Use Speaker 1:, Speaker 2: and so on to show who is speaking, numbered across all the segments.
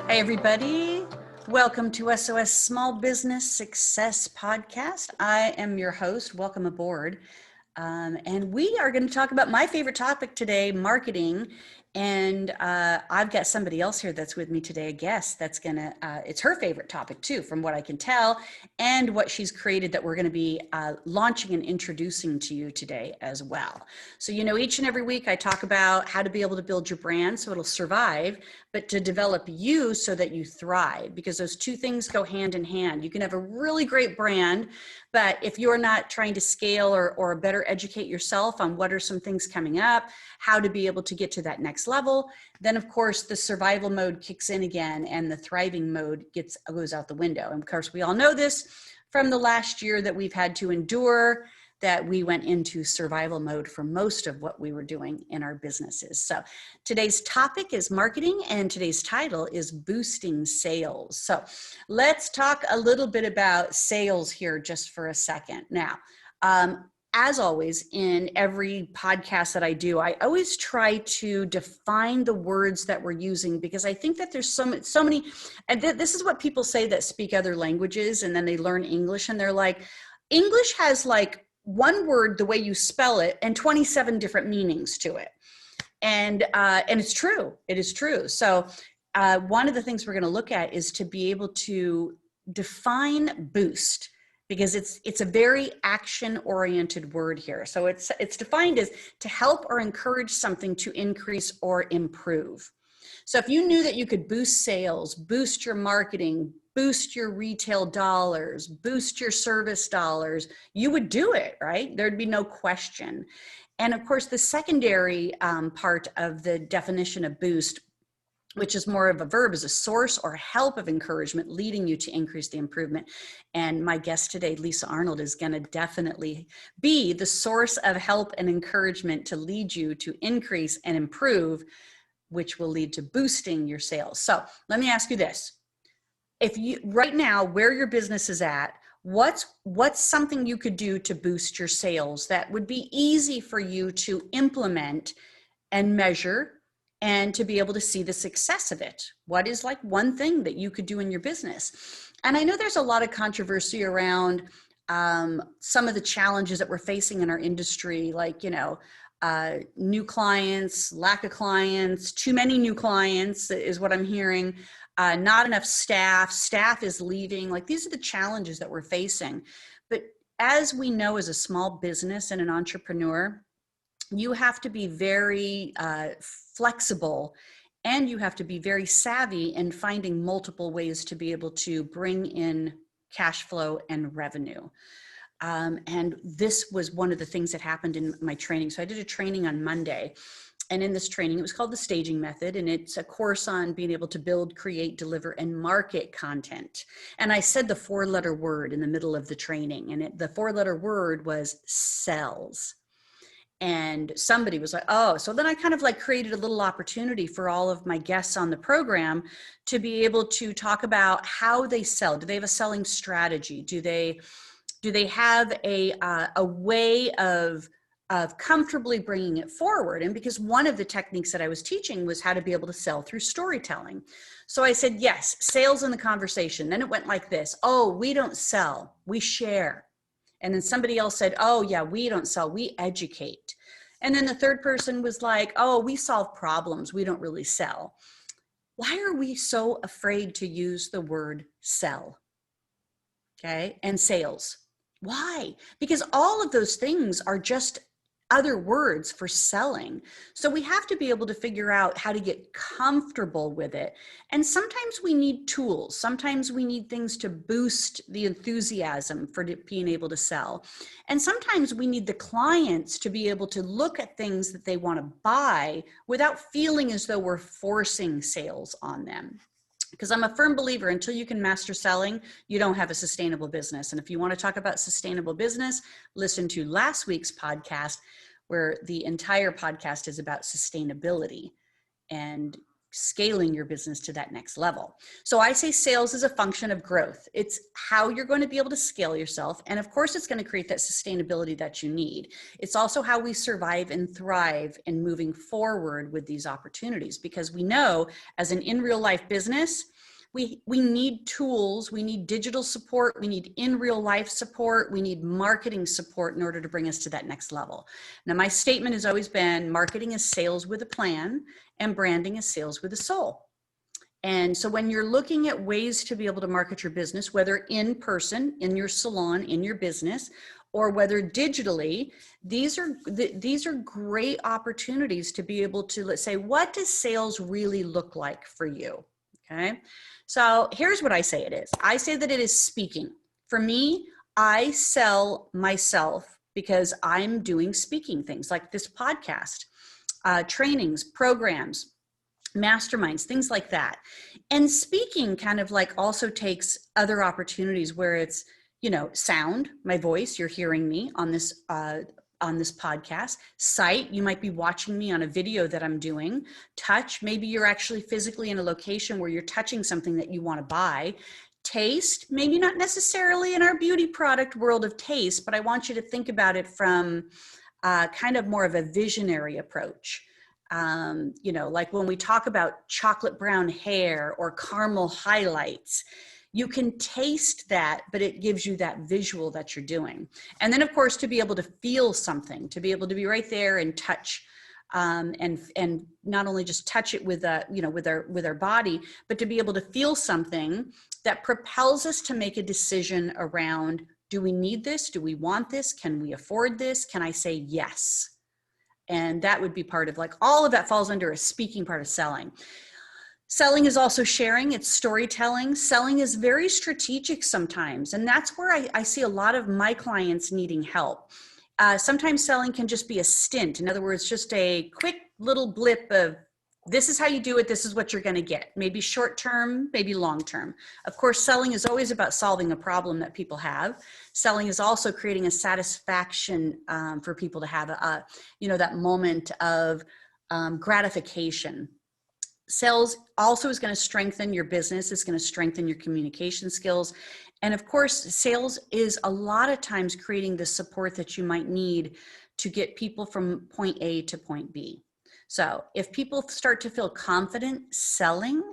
Speaker 1: Hey, everybody. Welcome to SOS Small Business Success Podcast. I am your host. Welcome aboard. And we are going to talk about my favorite topic today, marketing. And I've got somebody else here that's with me today, a guest that's going to, it's her favorite topic too, from what I can tell, and what she's created that we're going to be launching and introducing to you today as well. So, each and every week I talk about how to be able to build your brand so it'll survive, but to develop you so that you thrive, because those two things go hand in hand. You can have a really great brand, but if you're not trying to scale or better educate yourself on what are some things coming up, how to be able to get to that next level, then of course the survival mode kicks in again and the thriving mode goes out the window. And of course we all know this from the last year that we've had to endure, that we went into survival mode for most of what we were doing in our businesses. So today's topic is marketing, and today's title is boosting sales. So let's talk a little bit about sales here just for a second. Now, as always, in every podcast that I do, I always try to define the words that we're using, because I think that there's so many, and this is what people say that speak other languages and then they learn English and they're like, English has like one word, the way you spell it, and 27 different meanings to it. And it's true. It is true. So one of the things we're going to look at is to be able to define boost, because it's a very action-oriented word here. So it's defined as to help or encourage something to increase or improve. So if you knew that you could boost sales, boost your marketing, boost your retail dollars, boost your service dollars, you would do it, right? There'd be no question. And of course, the secondary part of the definition of boost, which is more of a verb, is a source or help of encouragement leading you to increase the improvement. And my guest today, Lisa Arnold, is going to definitely be the source of help and encouragement to lead you to increase and improve, which will lead to boosting your sales. So let me ask you this. If you right now, where your business is at, what's something you could do to boost your sales that would be easy for you to implement and measure and to be able to see the success of it? What is like one thing that you could do in your business? And I know there's a lot of controversy around some of the challenges that we're facing in our industry, like, new clients, lack of clients, too many new clients is what I'm hearing. Not enough staff is leaving. Like, these are the challenges that we're facing. But as we know, as a small business and an entrepreneur, you have to be very flexible, and you have to be very savvy in finding multiple ways to be able to bring in cash flow and revenue. And this was one of the things that happened in my training. So I did a training on Monday. And in this training, it was called the staging method, and it's a course on being able to build, create, deliver, and market content. And I said the 4-letter word in the middle of the training, and the 4-letter word was sells. And somebody was like, oh, so then I kind of like created a little opportunity for all of my guests on the program to be able to talk about how they sell. Do they have a selling strategy? Do they have a way of comfortably bringing it forward? And because one of the techniques that I was teaching was how to be able to sell through storytelling. So I said, yes, sales in the conversation. Then it went like this. Oh, we don't sell, we share. And then somebody else said, oh yeah, we don't sell, we educate. And then the third person was like, oh, we solve problems, we don't really sell. Why are we so afraid to use the word sell? Okay, and sales. Why? Because all of those things are just other words for selling. So we have to be able to figure out how to get comfortable with it. And sometimes we need tools. Sometimes we need things to boost the enthusiasm for being able to sell. And sometimes we need the clients to be able to look at things that they want to buy without feeling as though we're forcing sales on them. Because I'm a firm believer, until you can master selling, you don't have a sustainable business. And if you want to talk about sustainable business, listen to last week's podcast, where the entire podcast is about sustainability and scaling your business to that next level. So I say sales is a function of growth. It's how you're going to be able to scale yourself. And of course, it's going to create that sustainability that you need. It's also how we survive and thrive in moving forward with these opportunities, because we know as an in real life business, we need tools, we need digital support, we need in real life support, we need marketing support in order to bring us to that next level. Now, my statement has always been marketing is sales with a plan and branding is sales with a soul. And so when you're looking at ways to be able to market your business, whether in person, in your salon, in your business, or whether digitally, these are great opportunities to be able to, let's say, what does sales really look like for you? Okay. So here's what I say it is. I say that it is speaking. For me, I sell myself because I'm doing speaking things like this podcast, trainings, programs, masterminds, things like that. And speaking kind of like also takes other opportunities where it's, sound, my voice, you're hearing me on this podcast. Sight, you might be watching me on a video that I'm doing. Touch, maybe you're actually physically in a location where you're touching something that you want to buy. Taste, maybe not necessarily in our beauty product world of taste, but I want you to think about it from kind of more of a visionary approach. Like when we talk about chocolate brown hair or caramel highlights, you can taste that, but it gives you that visual that you're doing. And then of course, to be able to feel something, to be able to be right there and touch, and not only just touch it with our body, but to be able to feel something that propels us to make a decision around, do we need this? Do we want this? Can we afford this? Can I say yes? And that would be part of, like, all of that falls under a speaking part of selling. Selling is also sharing, it's storytelling. Selling is very strategic sometimes. And that's where I see a lot of my clients needing help. Sometimes selling can just be a stint. In other words, just a quick little blip of, this is how you do it, this is what you're going to get. Maybe short term, maybe long term. Of course, selling is always about solving a problem that people have. Selling is also creating a satisfaction for people to have that moment of gratification. Sales also is going to strengthen your business. It's going to strengthen your communication skills. And of course, sales is a lot of times creating the support that you might need to get people from point A to point B. So if people start to feel confident selling,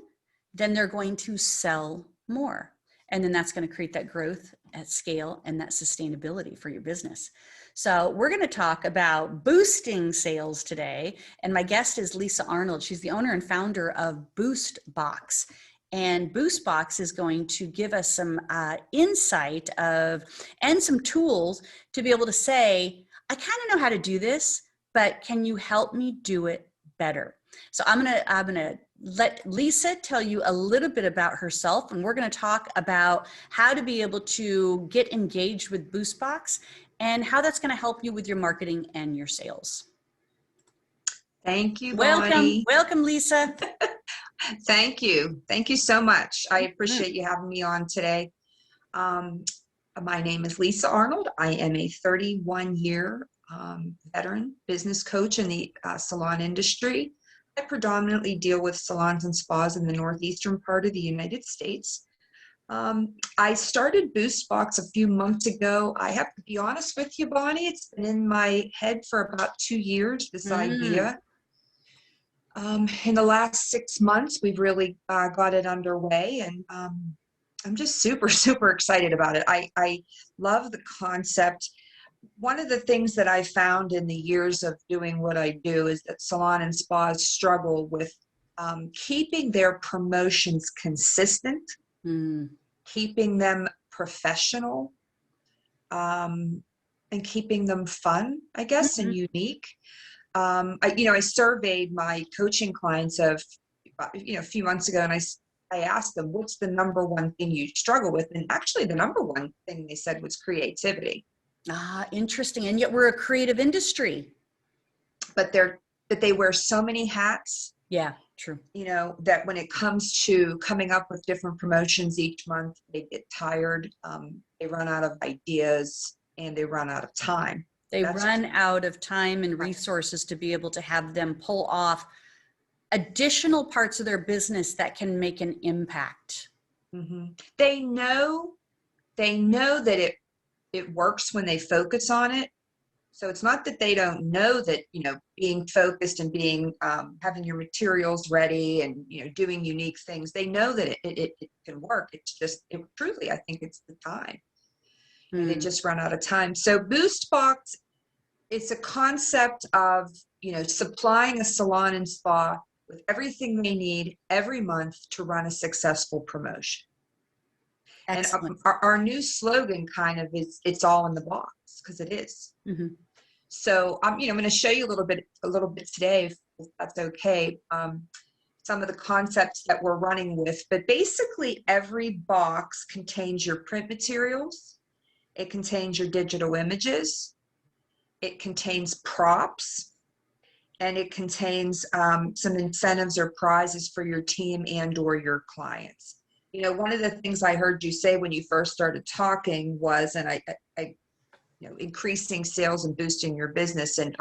Speaker 1: then they're going to sell more. And then that's going to create that growth at scale and that sustainability for your business. So we're going to talk about boosting sales today. And my guest is Lisa Arnold. She's the owner and founder of Boost Box. And Boost Box is going to give us some insight and some tools to be able to say, I kind of know how to do this, but can you help me do it better? So I'm gonna let Lisa tell you a little bit about herself, and we're going to talk about how to be able to get engaged with Boost Box and how that's going to help you with your marketing and your sales.
Speaker 2: Thank you, Bonnie.
Speaker 1: Welcome, Lisa.
Speaker 2: Thank you. Thank you so much. I appreciate you having me on today. My name is Lisa Arnold. I am a 31-year veteran business coach in the salon industry. I predominantly deal with salons and spas in the northeastern part of the United States. I started Boost Box a few months ago. I have to be honest with you, Bonnie, it's been in my head for about 2 years, this idea. In the last 6 months, we've really got it underway, and I'm just super, super excited about it. I love the concept. One of the things that I found in the years of doing what I do is that salon and spas struggle with keeping their promotions consistent, keeping them professional, and keeping them fun, I guess, and unique. I surveyed my coaching clients a few months ago, and I asked them, what's the number one thing you struggle with? And actually the number one thing they said was creativity.
Speaker 1: Interesting. And yet we're a creative industry.
Speaker 2: But they wear so many hats.
Speaker 1: Yeah, true.
Speaker 2: That when it comes to coming up with different promotions each month, they get tired. They run out of ideas and they run out of time.
Speaker 1: They run out of time and resources to be able to have them pull off additional parts of their business that can make an impact.
Speaker 2: Mm-hmm. They know that it works when they focus on it, So it's not that they don't know that, being focused and being, having your materials ready and, doing unique things, they know that it can work. It's just, truly, I think it's the time. They just run out of time. So Boost Box, it's a concept of, supplying a salon and spa with everything they need every month to run a successful promotion.
Speaker 1: Excellent.
Speaker 2: And our new slogan kind of is, it's all in the box, because it is.
Speaker 1: Mm-hmm.
Speaker 2: So I'm going to show you a little bit today, if that's okay, some of the concepts that we're running with. But basically, every box contains your print materials. It contains your digital images. It contains props. And it contains some incentives or prizes for your team and or your clients. One of the things I heard you say when you first started talking was, and I increasing sales and boosting your business. And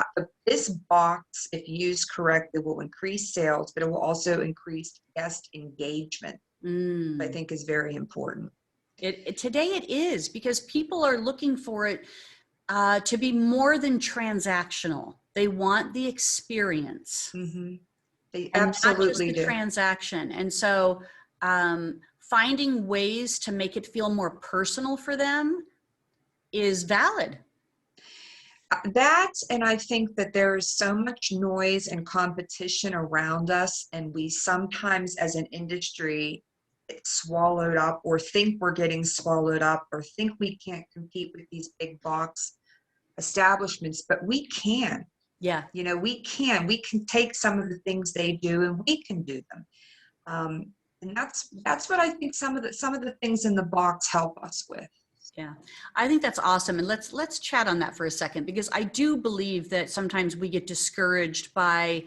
Speaker 2: this box, if used correctly, will increase sales, but it will also increase guest engagement, which I think is very important.
Speaker 1: Today it is, because people are looking for it to be more than transactional. They want the experience.
Speaker 2: Mm-hmm. They
Speaker 1: and
Speaker 2: absolutely
Speaker 1: not just the
Speaker 2: do.
Speaker 1: transaction. And so finding ways to make it feel more personal for them is valid.
Speaker 2: That, and I think that there's so much noise and competition around us, and we sometimes as an industry get swallowed up, or think we're getting swallowed up, or think we can't compete with these big box establishments, but we can.
Speaker 1: Yeah.
Speaker 2: We can take some of the things they do, and we can do them. And that's what I think some of the things in the box help us with.
Speaker 1: Yeah, I think that's awesome. And let's chat on that for a second, because I do believe that sometimes we get discouraged by,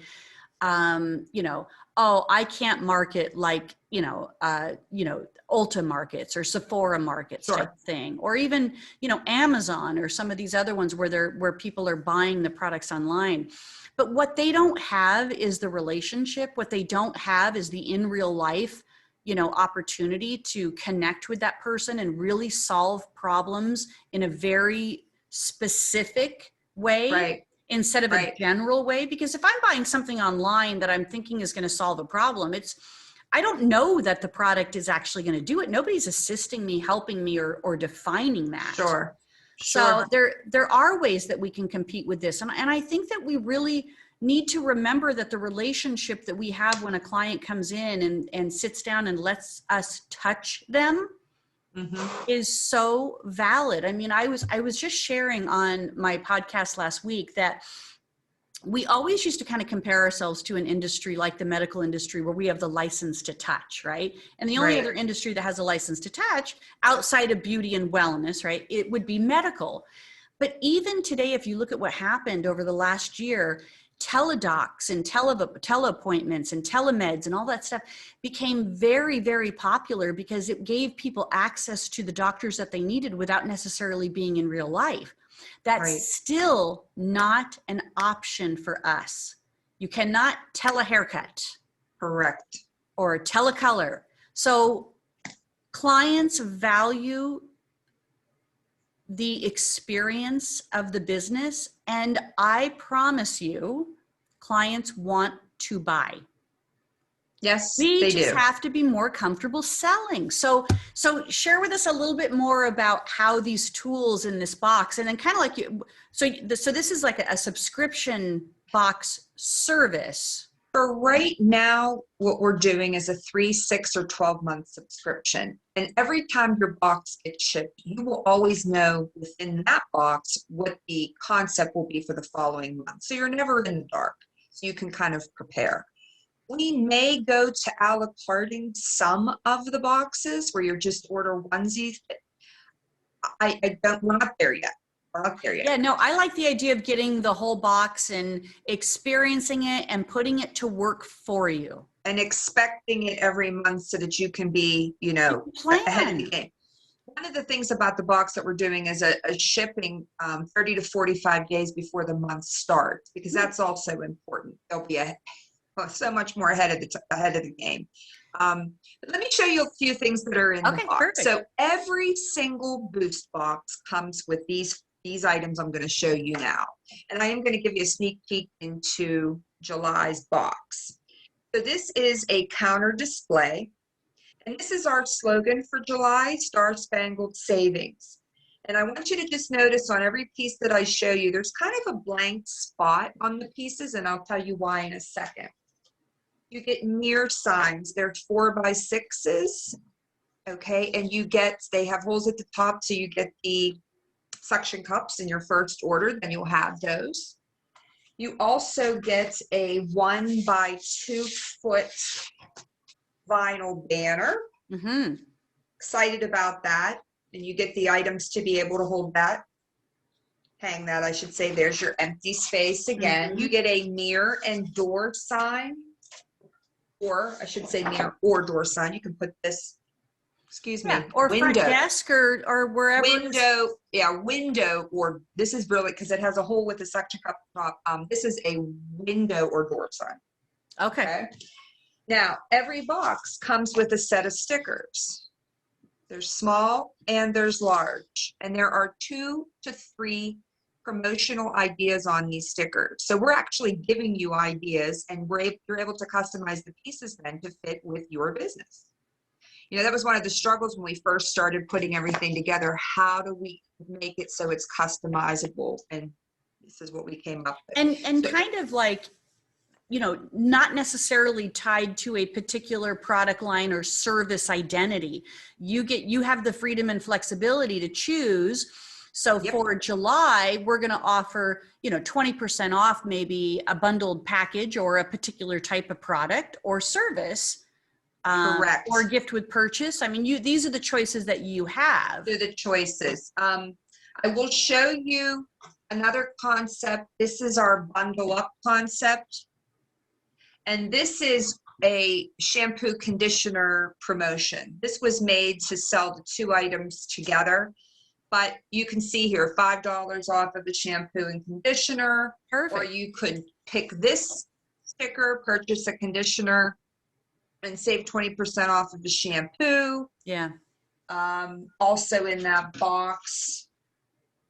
Speaker 1: oh, I can't market like, Ulta markets or Sephora markets type thing, or even, Amazon or some of these other ones where people are buying the products online. But what they don't have is the relationship. What they don't have is the in real life, opportunity to connect with that person and really solve problems in a very specific way.
Speaker 2: Right.
Speaker 1: Instead of a general way. Because if I'm buying something online that I'm thinking is going to solve a problem, I don't know that the product is actually going to do it. Nobody's assisting me, helping me, or defining that.
Speaker 2: Sure.
Speaker 1: So there are ways that we can compete with this. And I think that we really need to remember that the relationship that we have when a client comes in and sits down and lets us touch them is so valid. I mean, I was just sharing on my podcast last week that we always used to kind of compare ourselves to an industry like the medical industry, where we have the license to touch, right? And the only other industry that has a license to touch outside of beauty and wellness, right, it would be medical. But even today, if you look at what happened over the last year, teledocs and teleappointments and telemeds and all that stuff became very, very popular, because it gave people access to the doctors that they needed without necessarily being in real life. That's still not an option for us. You cannot tell a haircut.
Speaker 2: Correct.
Speaker 1: Or telecolor. So clients value the experience of the business, and I promise you, clients want to buy.
Speaker 2: Yes,
Speaker 1: we
Speaker 2: they
Speaker 1: just
Speaker 2: do.
Speaker 1: have to be more comfortable selling. So share with us a little bit more about how these tools in this box, and then kind of like so this is like a subscription box service.
Speaker 2: For right now, what we're doing is a 3, 6, or 12-month subscription. And every time your box gets shipped, you will always know within that box what the concept will be for the following month. So you're never in the dark. So you can kind of prepare. We may go to a la carting some of the boxes where you're just order onesies. We're not there yet.
Speaker 1: Yeah, no, I like the idea of getting the whole box and experiencing it and putting it to work for you.
Speaker 2: And expecting it every month so that you can be, ahead of the game. One of the things about the box that we're doing is a shipping 30 to 45 days before the month starts, because that's also important. They'll be so much more ahead of the game. Let me show you a few things that are in the box.
Speaker 1: Perfect.
Speaker 2: So every single Boost box comes with these items I'm going to show you now. And I am going to give you a sneak peek into July's box. So this is a counter display. And this is our slogan for July, Star Spangled Savings. And I want you to just notice on every piece that I show you, there's kind of a blank spot on the pieces, and I'll tell you why in a second. You get mirror signs. They're 4x6s, okay? And they have holes at the top, so you get the suction cups in your first order, then you'll have those. You also get a 1x2 foot vinyl banner. Excited about that. And you get the items to be able to hold that, hang that, I should say. There's your empty space again. You get a mirror and door sign, or I should say mirror or door sign. You can put this, excuse me,
Speaker 1: or
Speaker 2: window.
Speaker 1: front desk or wherever.
Speaker 2: Window, or this is brilliant because it has a hole with a suction cup top. This is a window or door sign.
Speaker 1: Okay.
Speaker 2: Now, every box comes with a set of stickers. There's small and there's large. And there are 2 to 3 promotional ideas on these stickers. So we're actually giving you ideas, and you're able to customize the pieces then to fit with your business. You know, that was one of the struggles when we first started putting everything together. How do we make it so it's customizable? And this is what we came up with.
Speaker 1: And so, kind of like, you know, not necessarily tied to a particular product line or service identity. You have the freedom and flexibility to choose. So for July, we're going to offer, 20% off, maybe a bundled package or a particular type of product or service.
Speaker 2: Correct.
Speaker 1: Or gift with purchase. I mean, these are the choices that you have.
Speaker 2: They're the choices. I will show you another concept. This is our bundle up concept. And this is a shampoo conditioner promotion. This was made to sell the 2 items together, but you can see here $5 off of the shampoo and conditioner.
Speaker 1: Perfect.
Speaker 2: Or you could pick this sticker, purchase a conditioner, and save 20% off of the shampoo.
Speaker 1: Yeah.
Speaker 2: Also in that box,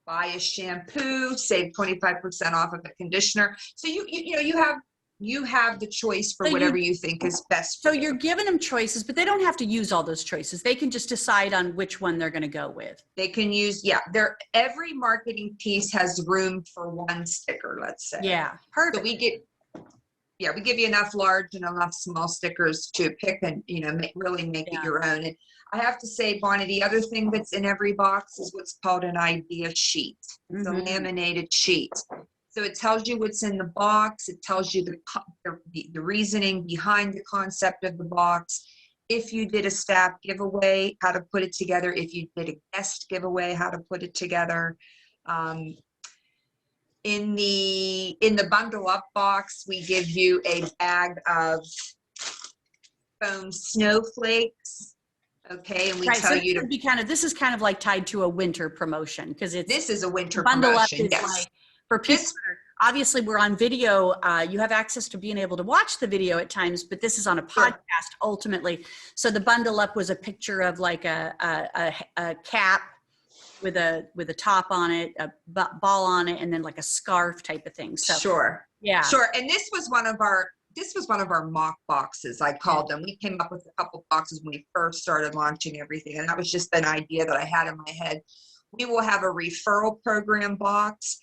Speaker 2: buy a shampoo, save 25% off of the conditioner. So you have the choice for whatever you think is best.
Speaker 1: So you're giving them choices, but they don't have to use all those choices. They can just decide on which one they're going to go with.
Speaker 2: They can use, every marketing piece has room for 1 sticker, let's say.
Speaker 1: Yeah, perfect.
Speaker 2: So we give you enough large and enough small stickers to pick and, really make it your own. And I have to say, Bonnie, the other thing that's in every box is what's called an idea sheet. It's a laminated sheet. So it tells you what's in the box. It tells you the reasoning behind the concept of the box. If you did a staff giveaway, how to put it together. If you did a guest giveaway, how to put it together. In the bundle up box, we give you a bag of foam snowflakes. Okay, and we tell you to
Speaker 1: this is kind of like tied to a winter promotion because
Speaker 2: this is a winter
Speaker 1: bundle
Speaker 2: promotion.
Speaker 1: Up is like for people. Obviously, we're on video. You have access to being able to watch the video at times, but this is on a podcast ultimately. So the bundle up was a picture of like a cap with a top on it, a ball on it, and then like a scarf type of thing. So
Speaker 2: sure. And this was one of our mock boxes, I called them. We came up with a couple boxes when we first started launching everything, and that was just an idea that I had in my head. We will have a referral program box.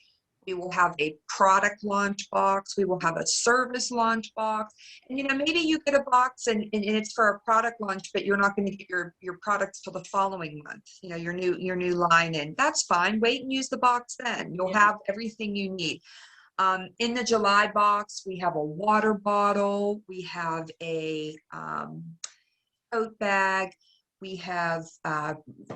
Speaker 2: We will have a product launch box. We will have a service launch box. And, maybe you get a box and it's for a product launch, but you're not going to get your products till the following month, your new line in. That's fine. Wait and use the box then. You'll have everything you need. In the July box, we have a water bottle. We have a tote bag. We have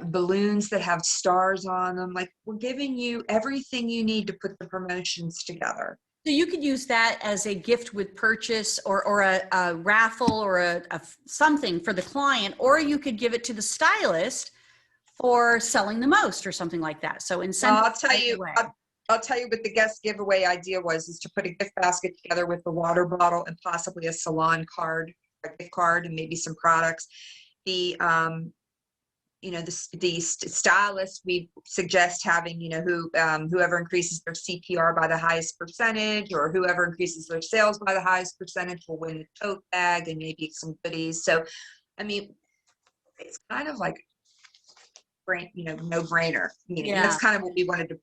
Speaker 2: balloons that have stars on them. Like, we're giving you everything you need to put the promotions together.
Speaker 1: So you could use that as a gift with purchase or a raffle or a something for the client, or you could give it to the stylist for selling the most or something like that. So
Speaker 2: I'll tell you what the guest giveaway idea is to put a gift basket together with the water bottle and possibly a salon card, a gift card, and maybe some products. The the stylists, we suggest having, whoever increases their CPR by the highest percentage, or whoever increases their sales by the highest percentage will win the tote bag and maybe some goodies. So, I mean, it's kind of like no brainer. And that's
Speaker 1: Yeah.
Speaker 2: kind of what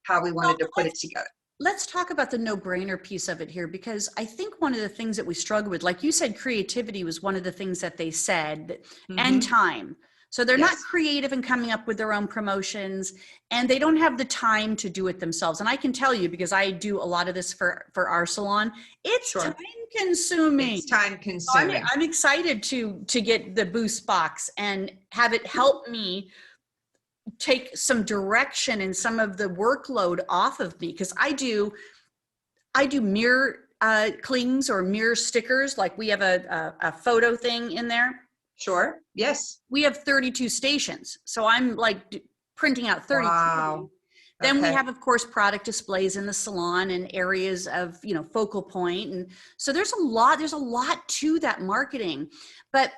Speaker 2: how we wanted to put it together.
Speaker 1: Let's talk about the no-brainer piece of it here, because I think one of the things that we struggle with, like you said, creativity was one of the things that they said, and time. So they're not creative in coming up with their own promotions, and they don't have the time to do it themselves. And I can tell you, because I do a lot of this for our salon, it's time consuming.
Speaker 2: It's time consuming.
Speaker 1: So I'm excited to get the Boost box and have it help me take some direction and some of the workload off of me, because I do mirror clings or mirror stickers. Like we have a photo thing in there.
Speaker 2: Sure. Yes.
Speaker 1: We have 32 stations, so I'm like printing out 32.
Speaker 2: Wow.
Speaker 1: Then we have, of course, product displays in the salon and areas of focal point, and so there's a lot to that marketing. But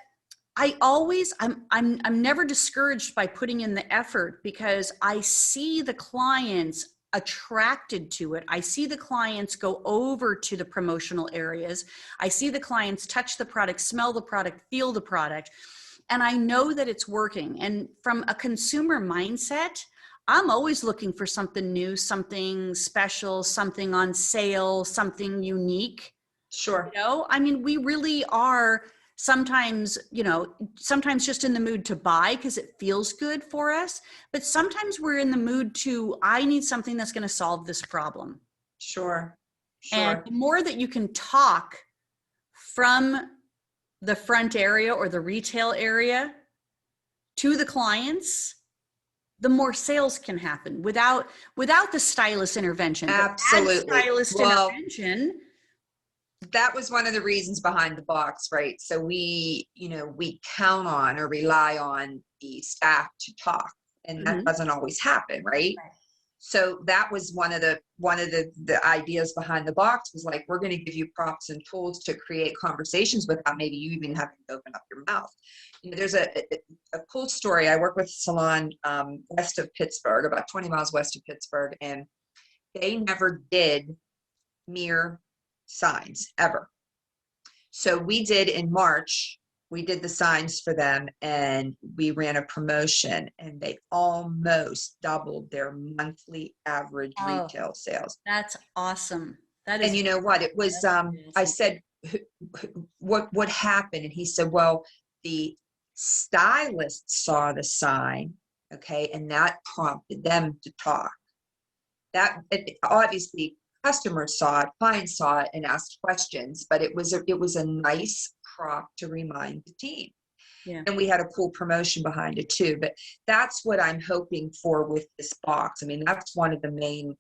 Speaker 1: I'm never discouraged by putting in the effort, because I see the clients attracted to it. I see the clients go over to the promotional areas. I see the clients touch the product, smell the product, feel the product, and I know that it's working. And from a consumer mindset, I'm always looking for something new, something special, something on sale, something unique.
Speaker 2: Sure.
Speaker 1: I mean, we really are sometimes just in the mood to buy because it feels good for us, but sometimes we're in the mood to, I need something that's going to solve this problem.
Speaker 2: Sure.
Speaker 1: And the more that you can talk from the front area or the retail area to the clients, the more sales can happen without the stylist intervention.
Speaker 2: Absolutely.
Speaker 1: Stylist intervention.
Speaker 2: That was one of the reasons behind the box, right? So we count on or rely on the staff to talk, and that doesn't always happen, right? So that was one of the ideas behind the box, was like, we're going to give you props and tools to create conversations without maybe you even having to open up your mouth. There's a cool story. I work with a salon west of Pittsburgh, about 20 miles west of Pittsburgh, and they never did mirror signs ever. So we did in March, we did the signs for them, and we ran a promotion, and they almost doubled their monthly average retail sales.
Speaker 1: That's awesome. That is.
Speaker 2: And you know what? It was, I said, what happened? And he said, well, the stylist saw the sign. Okay. And that prompted them to talk. Obviously, customers saw it, clients saw it, and asked questions, but it was a nice prop to remind the team. Yeah. And we had a cool promotion behind it too. But that's what I'm hoping for with this box. I mean, that's one of the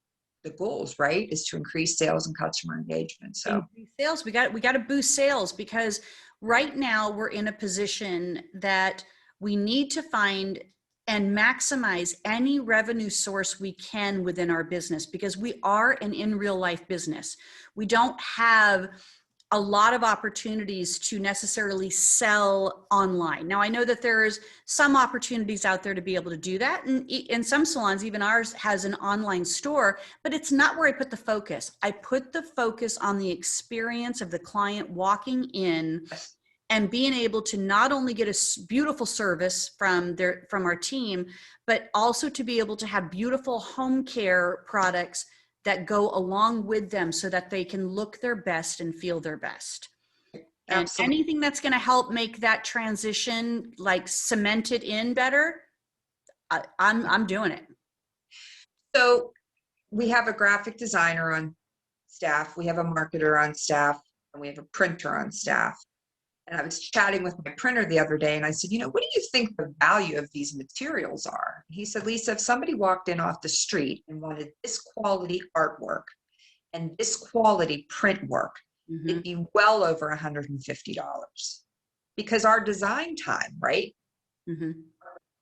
Speaker 2: goals, right? Is to increase sales and customer engagement. So
Speaker 1: sales, we got to boost sales, because right now we're in a position that we need to find and maximize any revenue source we can within our business, because we are an in real life business. We don't have a lot of opportunities to necessarily sell online. Now, I know that there's some opportunities out there to be able to do that. And in some salons, even ours has an online store, but it's not where I put the focus. I put the focus on the experience of the client walking in and being able to not only get a beautiful service from our team, but also to be able to have beautiful home care products that go along with them, so that they can look their best and feel their best. And anything that's going to help make that transition, like, cemented in better, I'm doing it.
Speaker 2: So we have a graphic designer on staff, we have a marketer on staff, and we have a printer on staff. And I was chatting with my printer the other day, and I said, what do you think the value of these materials are? He said, Lisa, if somebody walked in off the street and wanted this quality artwork and this quality print work, it'd be well over $150, because our design time, right,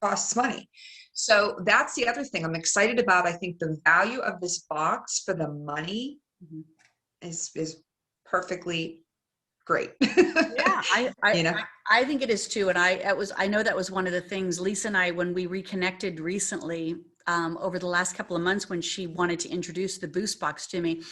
Speaker 2: costs money. So that's the other thing I'm excited about. I think the value of this box for the money is perfectly great.
Speaker 1: Yeah,
Speaker 2: You know?
Speaker 1: I think it is too. And I know that was one of the things Lisa and I, when we reconnected recently, over the last couple of months, when she wanted to introduce the Boost Box to me,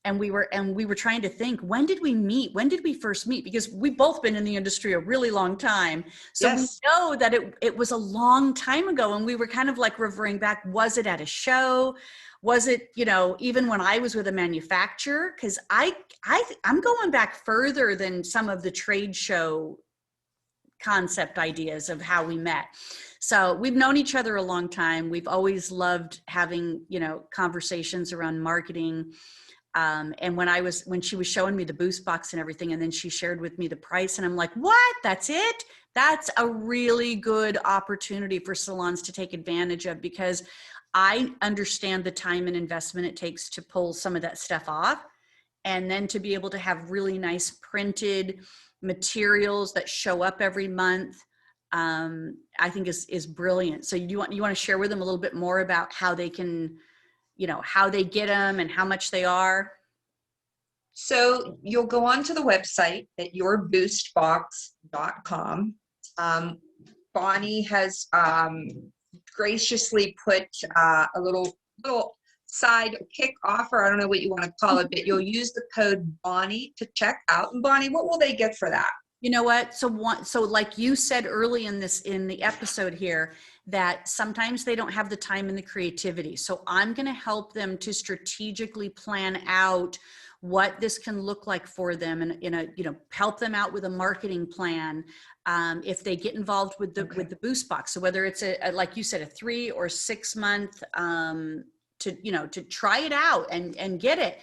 Speaker 1: and we were trying to think, when did we meet? When did we first meet? Because we've both been in the industry a really long time. So we
Speaker 2: Yes.
Speaker 1: know that it was a long time ago, and we were kind of like reverting back. Was it at a show? Was it, even when I was with a manufacturer? Because I'm going back further than some of the trade show concept ideas of how we met. So we've known each other a long time. We've always loved having, conversations around marketing. And when she was showing me the Boost Box and everything, and then she shared with me the price, and I'm like, what? That's it? That's a really good opportunity for salons to take advantage of, because I understand the time and investment it takes to pull some of that stuff off. And then to be able to have really nice printed materials that show up every month, I think is brilliant. So you want to share with them a little bit more about how they can, how they get them and how much they are?
Speaker 2: So you'll go onto the website at yourboostbox.com. Bonnie has graciously put a little side kick offer. I don't know what you want to call it, but you'll use the code Bonnie to check out. And Bonnie, what will they get for that?
Speaker 1: You know what? So like you said early in the episode here, that sometimes they don't have the time and the creativity. So I'm going to help them to strategically plan out what this can look like for them, and help them out with a marketing plan. If they get involved with the Boost Box. So whether it's like you said, a 3 or 6 month, to try it out and get it.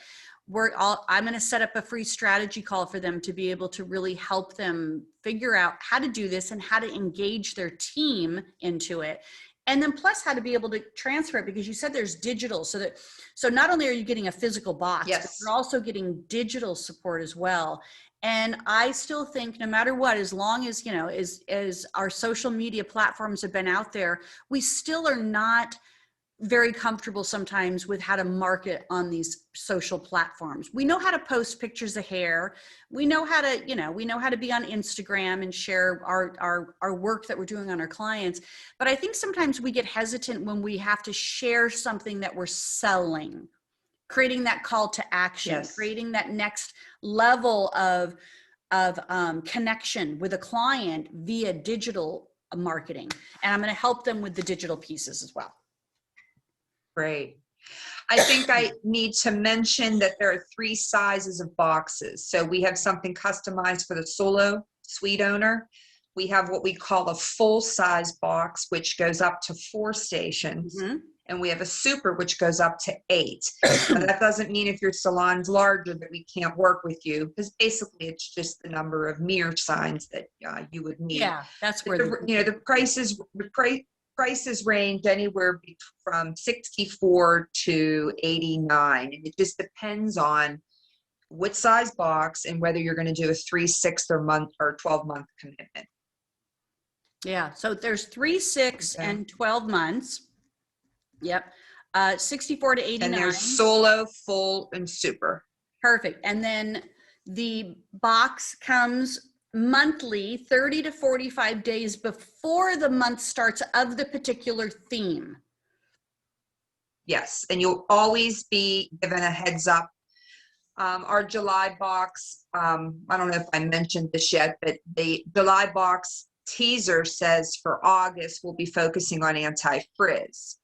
Speaker 1: I'm going to set up a free strategy call for them to be able to really help them figure out how to do this and how to engage their team into it. And then plus how to be able to transfer it, because you said there's digital, so not only are you getting a physical box,
Speaker 2: yes,
Speaker 1: but you're also getting digital support as well. And I still think no matter what, as long as, as our social media platforms have been out there, we still are not very comfortable sometimes with how to market on these social platforms. We know how to post pictures of hair. We know how to, we know how to be on Instagram and share our work that we're doing on our clients. But I think sometimes we get hesitant when we have to share something that we're selling, creating that call to action,
Speaker 2: yes,
Speaker 1: creating that next level of connection with a client via digital marketing. And I'm going to help them with the digital pieces as well.
Speaker 2: Great. I think I need to mention that there are 3 sizes of boxes. So we have something customized for the solo suite owner. We have what we call a full size box, which goes up to 4 stations. Mm-hmm. And we have a super, which goes up to 8. Now, that doesn't mean if your salon's larger that we can't work with you, because basically it's just the number of mirror signs that you would need.
Speaker 1: Yeah, that's where
Speaker 2: the prices range anywhere from $64 to $89, and it just depends on what size box and whether you're going to do a 3, 6 or 12-month commitment.
Speaker 1: Yeah, so there's 3, 6, and 12 months. Yep, 64 to 89.
Speaker 2: And there's solo, full, and super.
Speaker 1: Perfect. And then the box comes monthly, 30 to 45 days before the month starts of the particular theme.
Speaker 2: Yes, and you'll always be given a heads up. Our July box, I don't know if I mentioned this yet, but the July box teaser says for August, we'll be focusing on anti-frizz.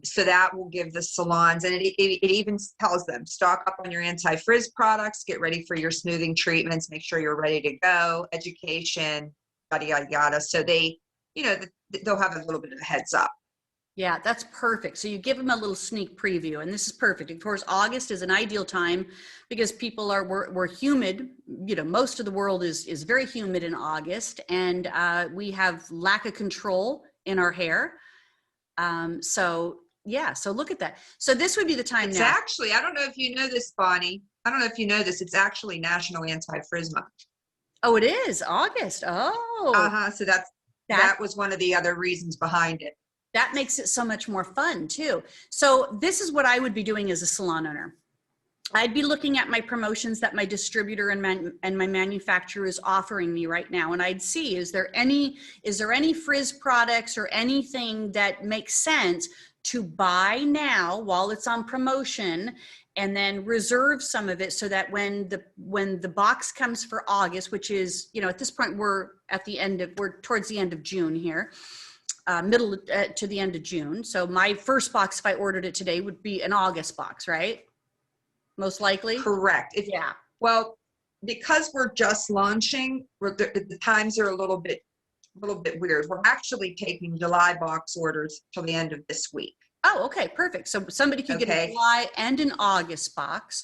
Speaker 2: So that will give the salons, and it even tells them, stock up on your anti-frizz products, get ready for your smoothing treatments, make sure you're ready to go, education, yada, yada, yada. So they, they'll have a little bit of a heads up.
Speaker 1: Yeah, that's perfect. So you give them a little sneak preview, and this is perfect. Of course, August is an ideal time because people we're humid. Most of the world is very humid in August, and we have lack of control in our hair. So look at that. So this would be the time
Speaker 2: it's
Speaker 1: now.
Speaker 2: Actually, I don't know if you know this, Bonnie. I don't know if you know this. It's actually National Anti-Frizz Month.
Speaker 1: Oh, it is August. Oh.
Speaker 2: So that was one of the other reasons behind it.
Speaker 1: That makes it so much more fun too. So this is what I would be doing as a salon owner. I'd be looking at my promotions that my distributor and my manufacturer is offering me right now. And I'd see, is there any frizz products or anything that makes sense to buy now while it's on promotion, and then reserve some of it so that when the box comes for August, which is, at this point, we're towards the end of June here, middle to the end of June. So my first box, if I ordered it today, would be an August box, right? Most likely.
Speaker 2: Correct.
Speaker 1: Yeah.
Speaker 2: Well, because we're just launching, the times are a little bit weird. We're actually taking July box orders till the end of this week.
Speaker 1: Oh, okay, perfect. So somebody could get a July and an August box.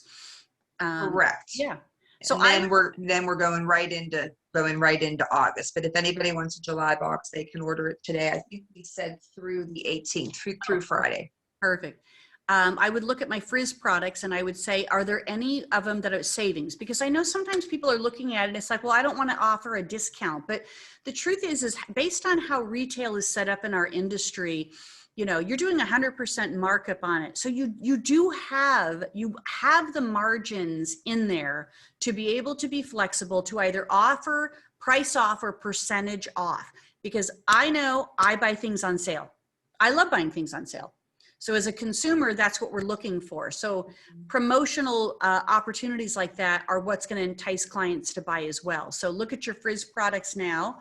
Speaker 2: Correct.
Speaker 1: Yeah.
Speaker 2: So we're going right into August. But if anybody wants a July box, they can order it today. I think we said through the 18th, through Friday.
Speaker 1: Perfect. I would look at my frizz products and I would say, are there any of them that are savings? Because I know sometimes people are looking at it and it's like, well, I don't want to offer a discount. But the truth is based on how retail is set up in our industry, you're doing 100% markup on it. So you have the margins in there to be able to be flexible to either offer price off or percentage off. Because I know I buy things on sale. I love buying things on sale. So as a consumer, that's what we're looking for. So promotional opportunities like that are what's going to entice clients to buy as well. So look at your frizz products now,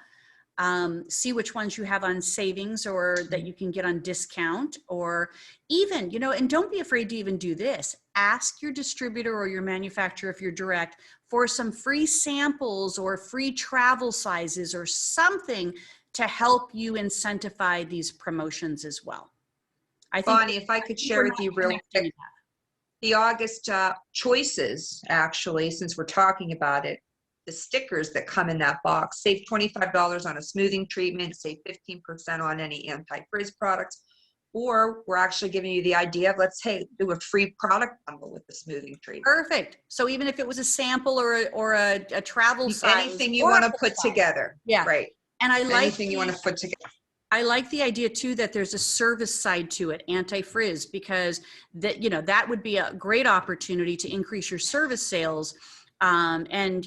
Speaker 1: see which ones you have on savings or that you can get on discount, or even, and don't be afraid to even do this. Ask your distributor or your manufacturer, if you're direct, for some free samples or free travel sizes or something to help you incentivize these promotions as well.
Speaker 2: Bonnie, if I could share with you real quick, the August choices, actually, since we're talking about it, the stickers that come in that box, save $25 on a smoothing treatment, save 15% on any anti-frizz products, or we're actually giving you the idea of, let's say, do a free product bundle with the smoothing treatment.
Speaker 1: Perfect. So even if it was a sample or a travel size,
Speaker 2: anything you want to put together.
Speaker 1: Yeah.
Speaker 2: Right.
Speaker 1: And I like
Speaker 2: anything you want to put together.
Speaker 1: I like the idea too that there's a service side to it, anti-frizz, because that would be a great opportunity to increase your service sales. And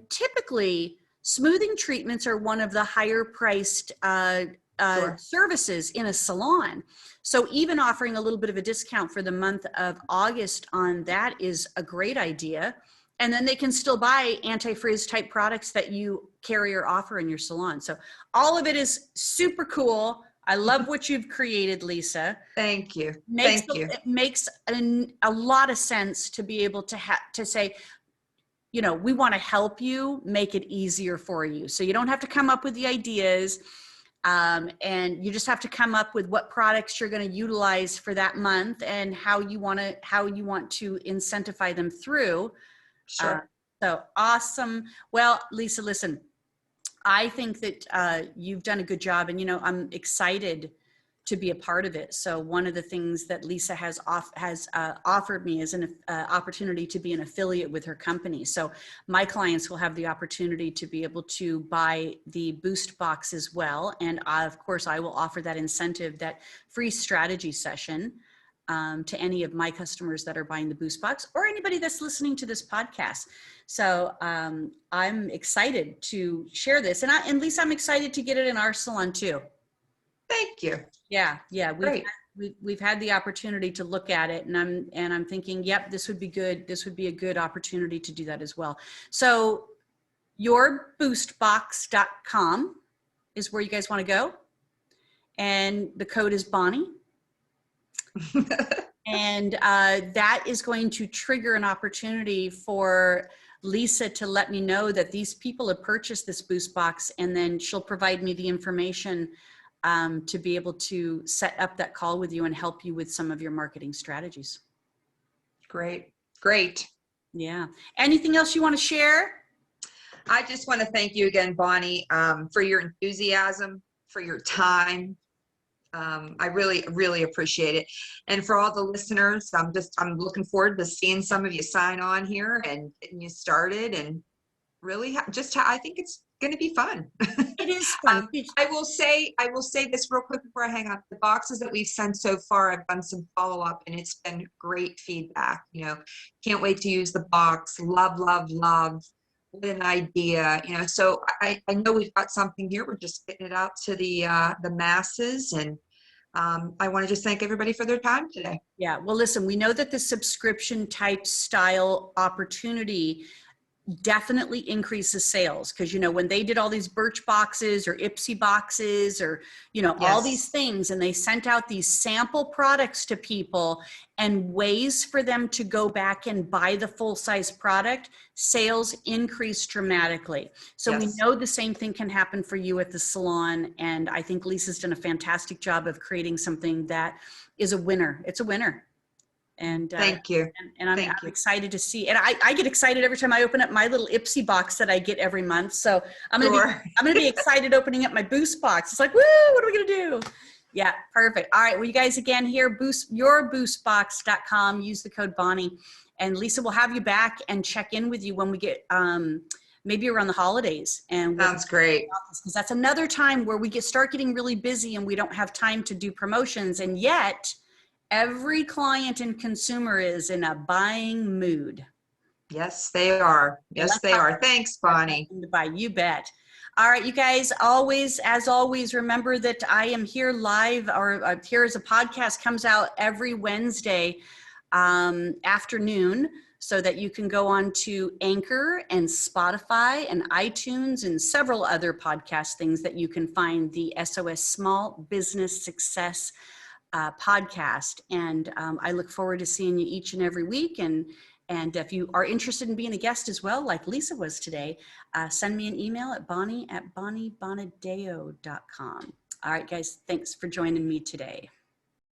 Speaker 1: typically smoothing treatments are one of the higher priced
Speaker 2: Sure.
Speaker 1: services in a salon. So even offering a little bit of a discount for the month of August on that is a great idea. And then they can still buy anti-frizz type products that you carry or offer in your salon. So all of it is super cool. I love what you've created, Lisa.
Speaker 2: Thank you.
Speaker 1: It makes a lot of sense to be able to say, we want to help you make it easier for you. So you don't have to come up with the ideas, and you just have to come up with what products you're going to utilize for that month and how you want to incentivize them through.
Speaker 2: Sure.
Speaker 1: So awesome. Well, Lisa, listen, I think that you've done a good job, and I'm excited to be a part of it. So one of the things that Lisa has offered me is an opportunity to be an affiliate with her company. So my clients will have the opportunity to be able to buy the Boost box as well. And of course, I will offer that incentive, that free strategy session to any of my customers that are buying the Boost box, or anybody that's listening to this podcast. So I'm excited to share this. And Lisa, I'm excited to get it in our salon too.
Speaker 2: Thank you.
Speaker 1: Yeah. We've had the opportunity to look at it, and I'm thinking, yep, this would be good. This would be a good opportunity to do that as well. So yourboostbox.com is where you guys want to go. And the code is Bonnie. And that is going to trigger an opportunity for Lisa to let me know that these people have purchased this Boost box, and then she'll provide me the information to be able to set up that call with you and help you with some of your marketing strategies.
Speaker 2: Great.
Speaker 1: Yeah. Anything else you want to share?
Speaker 2: I just want to thank you again, Bonnie, for your enthusiasm, for your time. I really, really appreciate it. And for all the listeners, I'm looking forward to seeing some of you sign on here and getting you started, and really I think going to be fun.
Speaker 1: It is fun.
Speaker 2: I will say this real quick before I hang up. The boxes that we've sent so far, I've done some follow-up, and it's been great feedback. You know, can't wait to use the box. Love, love, love. What an idea. You know, so I know we've got something here. We're just getting it out to the masses, and I want to just thank everybody for their time today.
Speaker 1: Yeah. Well, listen, we know that the subscription type style opportunity definitely increases sales, because, you know, when they did all these Birch boxes or Ipsy boxes or, you know, all these things, and they sent out these sample products to people and ways for them to go back and buy the full size product, sales increased dramatically. So we know the same thing can happen for you at the salon. And I think Lisa's done a fantastic job of creating something that is a winner. It's a winner. And
Speaker 2: thank you.
Speaker 1: And I'm excited to see. And I get excited every time I open up my little Ipsy box that I get every month. So I'm gonna be excited opening up my Boost box. It's like, woo! What are we gonna do? Yeah, perfect. All right. Well, you guys, again, here, yourboostbox.com. Use the code Bonnie, and Lisa will have you back and check in with you when we get maybe around the holidays. And
Speaker 2: sounds great,
Speaker 1: because that's another time where we start getting really busy and we don't have time to do promotions, and yet every client and consumer is in a buying mood.
Speaker 2: Yes, they are. Yes, they are. Thanks, Bonnie.
Speaker 1: You bet. All right, you guys, as always, remember that I am here live, or here as a podcast comes out every Wednesday afternoon, so that you can go on to Anchor and Spotify and iTunes and several other podcast things that you can find the SOS Small Business Success podcast. And I look forward to seeing you each and every week. And if you are interested in being a guest as well, like Lisa was today, send me an email at bonnie@bonniebonadeo.com. All right, guys, thanks for joining me today.